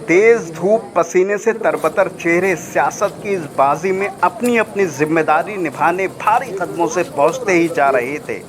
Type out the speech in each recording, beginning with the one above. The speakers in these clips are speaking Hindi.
तेज धूप, पसीने से तरबतर चेहरे सियासत की इस बाजी में अपनी अपनी जिम्मेदारी निभाने भारी कदमों से पहुंचते ही जा रहे थे।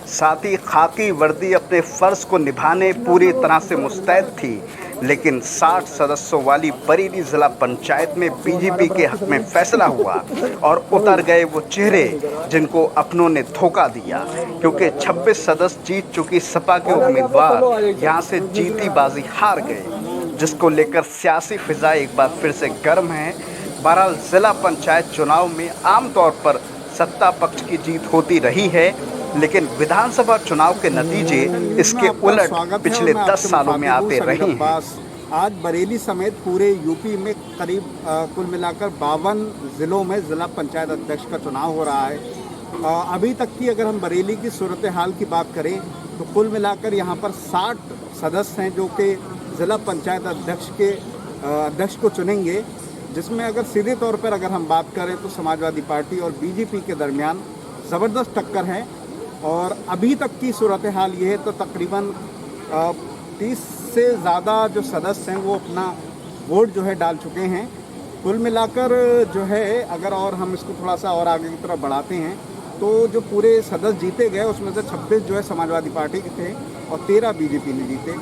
साथ ही खाकी वर्दी अपने फर्ज को निभाने पूरी तरह से मुस्तैद थी। लेकिन 60 सदस्यों वाली बरेली जिला पंचायत में बीजेपी के हक में फैसला हुआ और उतर गए वो चेहरे जिनको अपनों ने धोखा दिया, क्योंकि 26 सदस्य जीत चुकी सपा के उम्मीदवार यहां से जीती बाजी हार गए, जिसको लेकर सियासी फिजा एक बार फिर से गर्म है। बहरहाल जिला पंचायत चुनाव में आमतौर पर सत्ता पक्ष की जीत होती रही है, लेकिन विधानसभा चुनाव के नतीजे इसके उलट पिछले 10 सालों में आते रहे हैं। आज बरेली समेत पूरे यूपी में करीब कुल मिलाकर 52 जिलों में जिला पंचायत अध्यक्ष का चुनाव हो रहा है। अभी तक की अगर हम बरेली की सूरत हाल की बात करें तो कुल मिलाकर यहाँ पर 60 सदस्य हैं जो कि जिला पंचायत अध्यक्ष को चुनेंगे, जिसमें अगर सीधे तौर पर अगर हम बात करें तो समाजवादी पार्टी और बीजेपी के दरमियान ज़बरदस्त टक्कर है। और अभी तक की सूरत हाल ये है तो तकरीबन 30 से ज़्यादा जो सदस्य हैं वो अपना वोट जो है डाल चुके हैं। कुल मिलाकर जो है अगर और हम इसको थोड़ा सा और आगे की तरफ बढ़ाते हैं तो जो पूरे सदस्य जीते गए उसमें से 26 जो है समाजवादी पार्टी के थे और 13 बीजेपी ने जीते।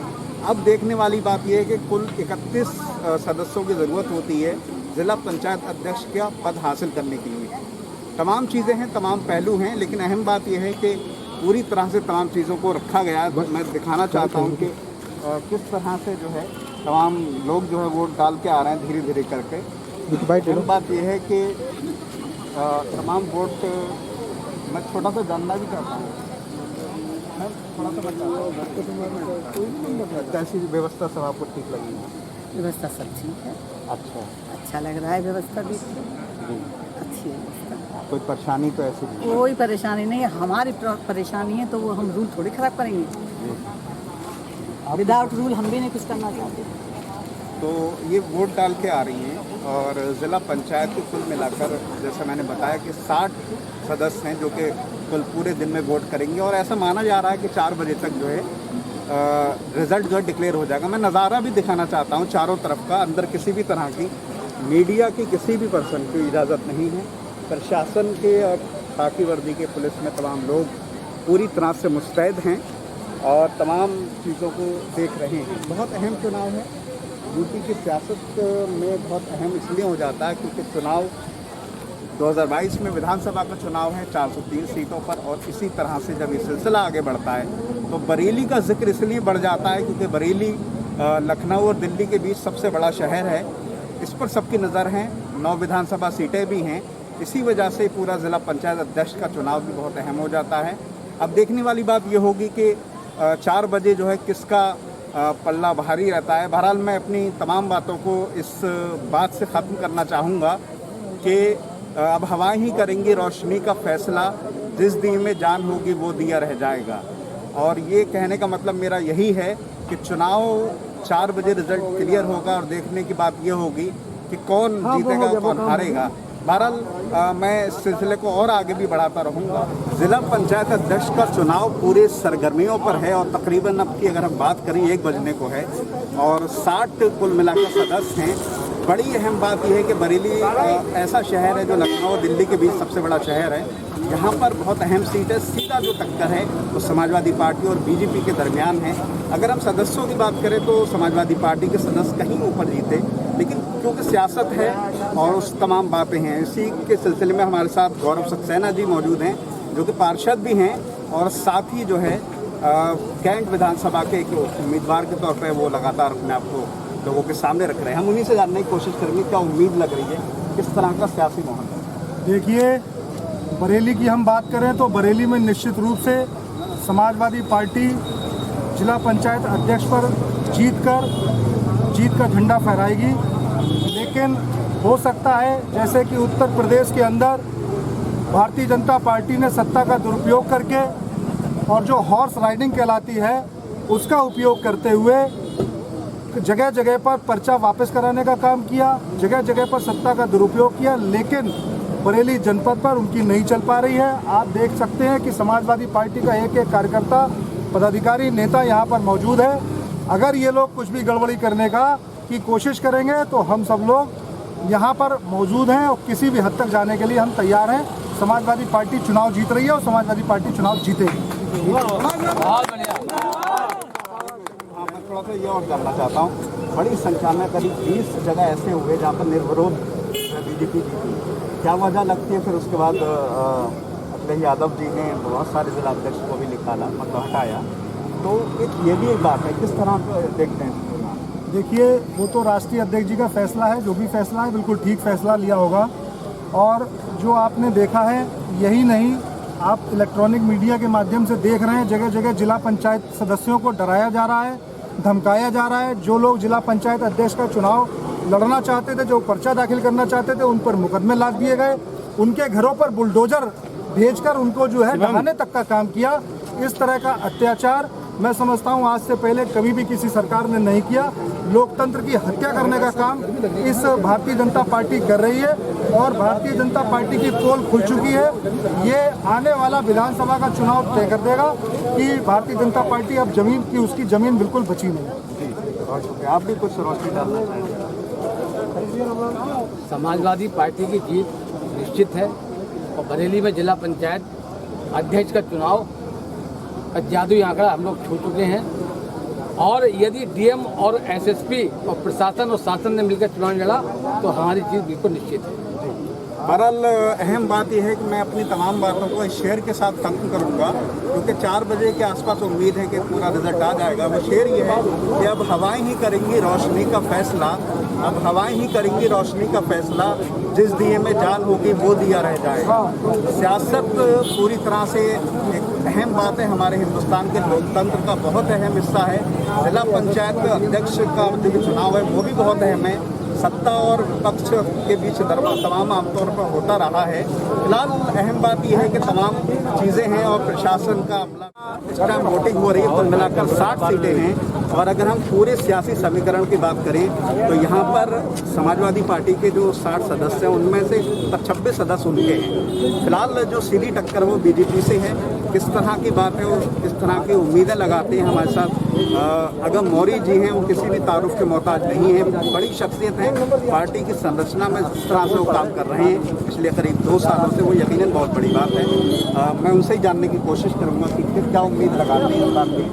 अब देखने वाली बात यह है कि कुल 31 सदस्यों की ज़रूरत होती है ज़िला पंचायत अध्यक्ष का पद हासिल करने के लिए। तमाम चीज़ें हैं, तमाम पहलू हैं, लेकिन अहम बात यह है कि पूरी तरह से तमाम चीज़ों को रखा गया है। मैं दिखाना चाहता हूं कि किस तरह से जो है तमाम लोग जो है वोट डाल के आ रहे हैं धीरे धीरे करके। अहम बात यह है कि तमाम वोट मैं थोड़ा सा जानना भी चाहता हूँ, मैं थोड़ा सा कैसी व्यवस्था सब आपको ठीक लगी? व्यवस्था सब ठीक है। अच्छा लग रहा है, व्यवस्था भी अच्छी है। कोई परेशानी तो ऐसी नहीं? कोई परेशानी नहीं है, हमारी परेशानी है तो वो हम रूल थोड़ी ख़राब करेंगे। विदाउट रूल हम भी नहीं कुछ करना चाहते। तो ये वोट डाल के आ रही हैं और ज़िला पंचायत को कुल मिलाकर जैसे मैंने बताया कि 60 सदस्य हैं जो कि कल पूरे दिन में वोट करेंगे और ऐसा माना जा रहा है कि 4 बजे तक जो है रिज़ल्ट जो है डिक्लेयर हो जाएगा। मैं नज़ारा भी दिखाना चाहता हूँ चारों तरफ का। अंदर किसी भी तरह की मीडिया की किसी भी पर्सन की इजाज़त नहीं है। प्रशासन के और खाकी वर्दी के पुलिस में तमाम लोग पूरी तरह से मुस्तैद हैं और तमाम चीज़ों को देख रहे हैं। बहुत अहम चुनाव है, यूपी की सियासत में बहुत अहम इसलिए हो जाता है क्योंकि चुनाव 2022 में विधानसभा का चुनाव है 403 सीटों पर, और इसी तरह से जब ये सिलसिला आगे बढ़ता है तो बरेली का जिक्र इसलिए बढ़ जाता है क्योंकि बरेली लखनऊ और दिल्ली के बीच सबसे बड़ा शहर है। इस पर सबकी नज़र है, 9 विधानसभा सीटें भी हैं। इसी वजह से पूरा ज़िला पंचायत अध्यक्ष का चुनाव भी बहुत अहम हो जाता है। अब देखने वाली बात ये होगी कि 4 बजे जो है किसका पल्ला भारी रहता है। बहरहाल मैं अपनी तमाम बातों को इस बात से ख़त्म करना चाहूँगा कि अब हवाएं ही करेंगी रोशनी का फ़ैसला, जिस दिए में जान होगी वो दिया रह जाएगा। और ये कहने का मतलब मेरा यही है कि चुनाव 4 बजे रिज़ल्ट क्लियर होगा और देखने की बात ये होगी कि कौन जीतेगा कौन हारेगा। बहरहाल मैं इस सिलसिले को और आगे भी बढ़ाता रहूँगा। ज़िला पंचायत अध्यक्ष का चुनाव पूरे सरगर्मियों पर है और तकरीबन अब की अगर हम बात करें 1 बजने को है और 60 कुल मिलाकर सदस्य हैं। बड़ी अहम बात यह है कि बरेली ऐसा शहर है जो लखनऊ और दिल्ली के बीच सबसे बड़ा शहर है। यहाँ पर बहुत अहम सीट है, सीधा जो टक्कर है वो समाजवादी पार्टी और बीजेपी के दरमियान है। अगर हम सदस्यों की बात करें तो समाजवादी पार्टी के सदस्य कहीं ऊपर जीते, लेकिन क्योंकि सियासत है और उस तमाम बातें हैं, इसी के सिलसिले में हमारे साथ गौरव सक्सेना जी मौजूद हैं जो कि पार्षद भी हैं और साथ ही जो है कैंट विधानसभा के एक उम्मीदवार के तौर पर वो लगातार अपने आप को लोगों के सामने रख रहे हैं। हम उन्हीं से जानने की कोशिश करेंगे क्या उम्मीद लग रही है, किस तरह का सियासी माहौल है। देखिए, बरेली की हम बात करें तो बरेली में निश्चित रूप से समाजवादी पार्टी जिला पंचायत अध्यक्ष पर जीत का झंडा फहराएगी। लेकिन हो सकता है जैसे कि उत्तर प्रदेश के अंदर भारतीय जनता पार्टी ने सत्ता का दुरुपयोग करके और जो हॉर्स राइडिंग कहलाती है उसका उपयोग करते हुए जगह जगह पर पर्चा वापस कराने का काम किया, जगह जगह पर सत्ता का दुरुपयोग किया, लेकिन बरेली जनपद पर उनकी नहीं चल पा रही है। आप देख सकते हैं कि समाजवादी पार्टी का एक एक कार्यकर्ता, पदाधिकारी, नेता यहाँ पर मौजूद है। अगर ये लोग कुछ भी गड़बड़ी करने का की कोशिश करेंगे तो हम सब लोग यहाँ पर मौजूद हैं और किसी भी हद तक जाने के लिए हम तैयार हैं। समाजवादी पार्टी चुनाव जीत रही है और समाजवादी पार्टी चुनाव जीतेगी। हाँ, मैं थोड़ा सा ये और जानना चाहता हूँ, बड़ी संख्या में करीब 20 जगह ऐसे हुए जहाँ पर निर्विरोध बीजेपी जीती, क्या वजह लगती है? फिर उसके बाद अखिलेश यादव जी ने बहुत सारे जिला अध्यक्ष को भी निकाला, मतलब हटाया, तो ये भी एक बात है, किस तरह देखते हैं? देखिए, वो तो राष्ट्रीय अध्यक्ष जी का फैसला है, जो भी फैसला है बिल्कुल ठीक फैसला लिया होगा। और जो आपने देखा है, यही नहीं, आप इलेक्ट्रॉनिक मीडिया के माध्यम से देख रहे हैं, जगह जगह जिला पंचायत सदस्यों को डराया जा रहा है, धमकाया जा रहा है। जो लोग जिला पंचायत अध्यक्ष का चुनाव लड़ना चाहते थे, जो पर्चा दाखिल करना चाहते थे, उन पर मुकदमे लाद दिए गए। उनके घरों पर बुलडोजर भेजकर उनको जो है ढहाने तक का काम किया। इस तरह का अत्याचार मैं समझता हूँ आज से पहले कभी भी किसी सरकार ने नहीं किया। लोकतंत्र की हत्या करने का काम इस भारतीय जनता पार्टी कर रही है और भारतीय जनता पार्टी की पोल खुल चुकी है। ये आने वाला विधानसभा का चुनाव तय कर देगा कि भारतीय जनता पार्टी अब जमीन की उसकी जमीन बिल्कुल बची नहीं। आप भी कुछ रोशनी डालना चाहेंगे? समाजवादी पार्टी की जीत निश्चित है और बरेली में जिला पंचायत अध्यक्ष का चुनाव का जादुई आंकड़ा हम लोग छू चुके हैं। और यदि डीएम और एसएसपी और प्रशासन और शासन ने मिलकर चुनाव लड़ा तो हमारी जीत बिल्कुल निश्चित है। बहरहाल अहम बात यह है कि मैं अपनी तमाम बातों को इस शेयर के साथ खत्म करूंगा, क्योंकि 4 बजे के आसपास उम्मीद है कि पूरा रिजल्ट आ जाएगा। वो शेयर ये है कि अब हवाएं ही करेंगी रोशनी का फैसला, अब हवाएं ही करेंगी रोशनी का फैसला, जिस दिए में जान होगी वो दिया रह जाएगा। सियासत पूरी तरह से एक अहम बात है, हमारे हिंदुस्तान के लोकतंत्र का बहुत अहम हिस्सा है। जिला पंचायत अध्यक्ष का जो चुनाव है वो भी बहुत अहम है। सत्ता और विपक्ष के बीच दरबा तमाम आमतौर पर होता रहा है। फिलहाल अहम बात यह है कि तमाम चीज़ें हैं और प्रशासन का अमला, इस टाइम वोटिंग हो रही है, कुल मिलाकर 60 सीटें हैं। और अगर हम पूरे सियासी समीकरण की बात करें तो यहाँ पर समाजवादी पार्टी के जो 60 सदस्य हैं उनमें से 26 सदस्य उनके हैं। फिलहाल जो सीधी टक्कर वो बीजेपी से है। किस तरह की बात है, वो किस तरह की उम्मीदें लगाते हैं हमारे साथ। अगम मौर्य जी हैं, वो किसी भी तारुफ के मोहताज नहीं है, बड़ी शख्सियत है। पार्टी की संरचना में जिस तरह से वो काम कर रहे हैं पिछले करीब 2 सालों से, वो यकीनन बहुत बड़ी बात है। मैं उनसे ही जानने की कोशिश करूँगा कि फिर क्या उम्मीद लगाते हैं इस बात की।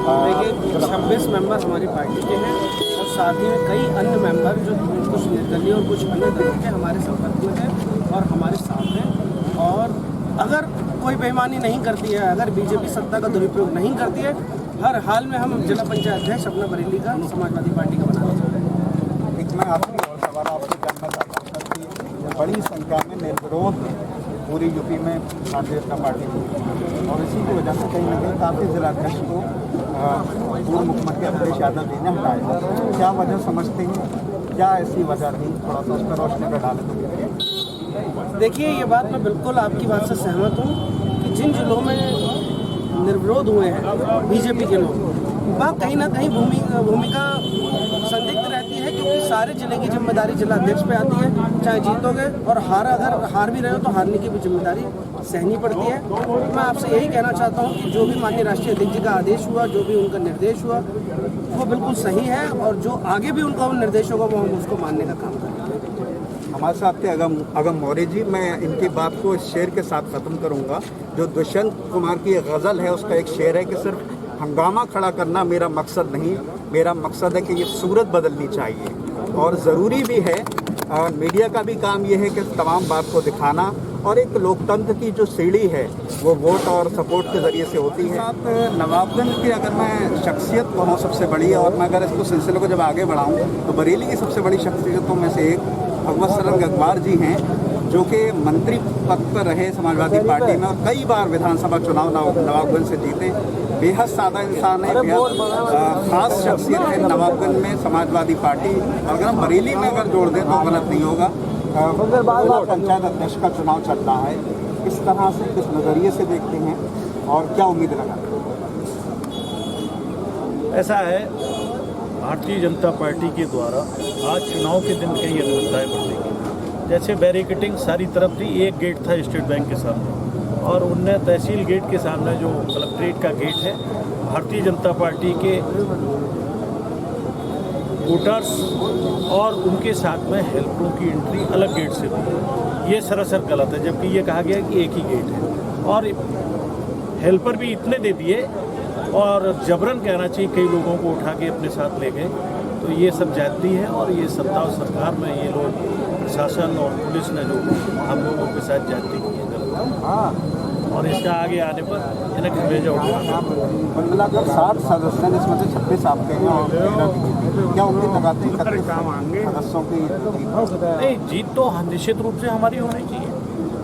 देखिए, 26 मेंबर हमारी पार्टी के हैं और साथ ही में कई अन्य मेंबर जो कुछ निर्दलीय और कुछ अन्य दलों के हमारे संपर्क में हैं और हमारे साथ हैं। और अगर कोई बेईमानी नहीं करती है, अगर बीजेपी सत्ता का दुरुपयोग नहीं करती है, हर हाल में हम जिला पंचायत अध्यक्ष अपना बरेली का समाजवादी पार्टी का बनाना चाहते हैं। एक मैं आखिरी और सवाल आपसे जानना चाहता हूँ कि बड़ी संख्या में निर्विरोध पूरी यूपी में भारतीय जनता पार्टी की, और इसी की वजह से कहीं न कहीं काफ़ी जिलाध्यक्ष को पूर्व मुख्यमंत्री अखिलेश यादव जी ने हटाया। क्या वजह समझते हैं, क्या ऐसी वजह रही? थोड़ा सा उस पर रोशनी पर डालें तो। देखिए, ये बात मैं बिल्कुल आपकी बात से सहमत हूँ कि जिन जिलों में निर्विरोध हुए हैं बीजेपी के लोग, वहाँ कहीं ना कहीं भूमिका संदिग्ध रहती है, क्योंकि सारे जिले की जिम्मेदारी जिला अध्यक्ष पे आती है। चाहे जीतोगे और अगर हार भी रहे हो तो हारने की भी जिम्मेदारी सहनी पड़ती है। मैं आपसे यही कहना चाहता हूँ कि जो भी माननीय राष्ट्रीय अध्यक्ष जी का आदेश हुआ, जो भी उनका निर्देश हुआ, वो बिल्कुल सही है और जो आगे भी उनका निर्देश होगा वो हम उसको मानने का काम करेंगे। हमारे साथ थे अगम मौर्य जी। मैं इनकी बात को इस शेर के साथ ख़त्म करूंगा। जो दुष्यंत कुमार की गज़ल है उसका एक शेर है कि सिर्फ हंगामा खड़ा करना मेरा मकसद नहीं, मेरा मकसद है कि ये सूरत बदलनी चाहिए। और ज़रूरी भी है, मीडिया का भी काम ये है कि तमाम बात को दिखाना, और एक लोकतंत्र की जो सीढ़ी है वो वोट और सपोर्ट के ज़रिए से होती है। साथ नवाबगंज की अगर मैं शख्सियत कहूँ सबसे बड़ी, और मैं अगर इसको सिलसिले को जब आगे बढ़ाऊँ तो बरेली की सबसे बड़ी शख्सियतों में से एक भगवत सरन गगवार जी हैं, जो कि मंत्री पद पर रहे समाजवादी पार्टी में और कई बार विधानसभा चुनाव नवाबगंज से जीते। बेहद सादा इंसान है, बेहद खास शख्सियत है नवाबगंज में समाजवादी पार्टी। और अगर हम बरेली में अगर जोड़ दें तो गलत नहीं होगा। पंचायत अध्यक्ष का चुनाव चल रहा है, किस तरह से, किस नज़रिए से देखते हैं और क्या उम्मीद लगाते हैं? ऐसा है, भारतीय जनता पार्टी के द्वारा आज चुनाव के दिन कई अनियमितताएं बरती गई। जैसे बैरिकेटिंग सारी तरफ थी, एक गेट था स्टेट बैंक के सामने, और उनने तहसील गेट के सामने जो कलेक्ट्रेट का गेट है, भारतीय जनता पार्टी के वोटर्स और उनके साथ में हेल्परों की एंट्री अलग गेट से थी। ये सरासर गलत है, जबकि ये कहा गया कि एक ही गेट है और हेल्पर भी इतने दे दिए और जबरन कहना चाहिए कई लोगों को उठा के अपने साथ ले गए। तो ये सब जाती है और ये सत्ता और सरकार में ये लोग प्रशासन और पुलिस ने जो हम लोगों के साथ जाती की है गलत, और इसका आगे आने पर इन्हें खमेजा उठाना। कुल मिलाकर 60 सदस्य हैं, जिसमें से 26 आपके हैं और 13 बीजेपी। क्या उनकी लगाते हैं सदस्यों की जीत? नहीं, जीत तो निश्चित रूप से हमारी होनी चाहिए।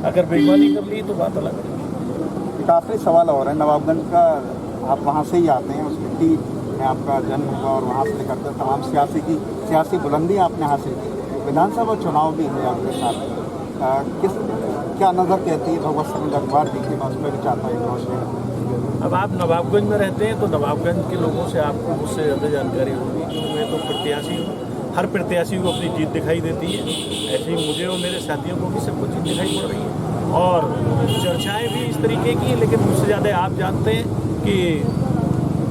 अगर बेईमानी कर ली तो बात अलग है। एक आखिरी सवाल और है, नवाबगंज का आप वहाँ से ही आते हैं, उस मिट्टी में आपका जन्म हुआ और वहाँ से लेकर तमाम सियासी बुलंदी आपने हासिल की। विधानसभा चुनाव भी है आपके साथ, क्या नज़र कहती है भगवत सिंह गंगवार जी की भाजपा भी चाहता है पहुँचने? अब आप नवाबगंज में रहते हैं तो नवाबगंज के लोगों से आपको मुझसे ज़्यादा जानकारी होगी, क्योंकि मैं तो प्रत्याशी हूँ। हर प्रत्याशी को अपनी जीत दिखाई देती है, ऐसे ही मुझे और मेरे साथियों को भी सबको जीत दिखाई पड़ रही है और चर्चाएँ भी इस तरीके की है। लेकिन मुझसे ज़्यादा आप जानते हैं कि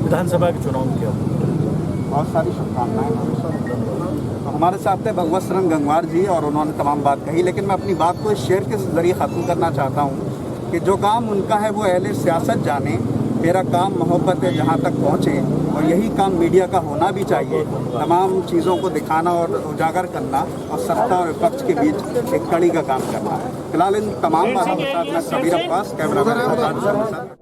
विधानसभा के चुनाव में क्या होगा। बहुत सारी शुभकामनाएं। तो हमारे साथ थे भगवत सिंह गंगवार जी और उन्होंने तमाम बात कही, लेकिन मैं अपनी बात को इस शेर के ज़रिए ख़त्म करना चाहता हूँ कि जो काम उनका है वो अहले सियासत जाने, मेरा काम मोहब्बत है जहाँ तक पहुँचे, और यही काम मीडिया का होना भी चाहिए। तमाम चीज़ों को दिखाना और उजागर करना और सत्ता और विपक्ष के बीच एक कड़ी का काम करना। फिलहाल इन तमाम बातों के साथ मैं सबीर अब्बास, कैमरा मैन।